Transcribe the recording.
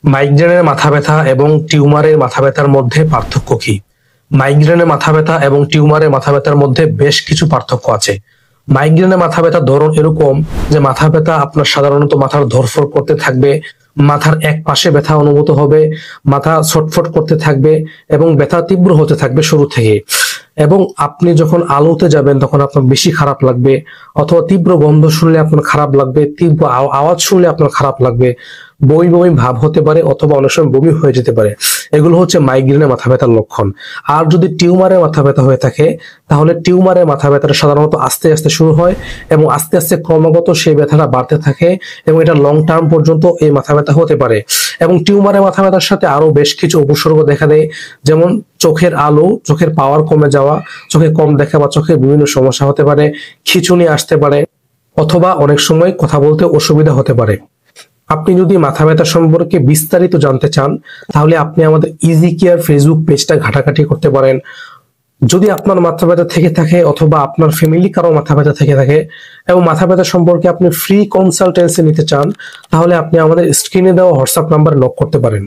মাইগ্রেনের মাথা ব্যথা এবং টিউমারের মাথা ব্যথার মধ্যে পার্থক্য কি? মাইগ্রেনের মাথা ব্যথা এবং টিউমারের মাথা ব্যথার মধ্যে বেশ কিছু পার্থক্য আছে। মাইগ্রেনের মাথা ব্যথার ধরন এরকম যে মাথা ব্যথা আপনার সাধারণত মাথার ধরফর করতে থাকবে, মাথার এক পাশে ব্যথা অনুভূত হবে, মাথা ছটফট করতে থাকবে এবং ব্যথা তীব্র হতে থাকবে শুরু থেকে। এবং আপনি যখন আলোতে যাবেন তখন আপনার বেশি খারাপ লাগবে, অথবা তীব্র গন্ধ শুনলে আপনার খারাপ লাগবে, তীব্র আওয়াজ শুনলে আপনার খারাপ লাগবে, বমি বমি ভাব হতে পারে, অথবা অনেক সময় বমি হয়ে যেতে পারে। এগুলো হচ্ছে মাইগ্রেনের মাথা ব্যথার লক্ষণ। আর যদি টিউমারের মাথা ব্যথা হয়ে থাকে, তাহলে টিউমারের মাথা ব্যথাটা সাধারণত আস্তে আস্তে শুরু হয় এবং আস্তে আস্তে ক্রমাগত সেই ব্যথাটা বাড়তে থাকে এবং এটা লং টার্ম পর্যন্ত এই মাথা ব্যথা হতে পারে। এবং টিউমারের মাথা ব্যথার সাথে আরো বেশ কিছু উপসর্গ দেখা দেয়, যেমন চোখের আলো, চোখের পাওয়ার কমে যাওয়া, চোখে কম দেখা বা চোখে বিভিন্ন সমস্যা হতে পারে, খিঁচুনি আসতে পারে, অথবা অনেক সময় কথা বলতে অসুবিধা হতে পারে। আপনি যদি মাথা ব্যথা সম্পর্কে বিস্তারিত জানতে চান, তাহলে আপনি আমাদের ইজি কেয়ার ফেসবুক পেজটা ঘাটাঘাটি করতে পারেন। যদি আপনার মাথা ব্যথা থেকে থাকে অথবা আপনার ফ্যামিলি কারো মাথা ব্যথা থেকে থাকে এবং মাথা ব্যথা সম্পর্কে আপনি ফ্রি কনসালটেন্সি নিতে চান, তাহলে আপনি আমাদের স্ক্রিনে দেওয়া হোয়াটসঅ্যাপ নাম্বারে নক করতে পারেন।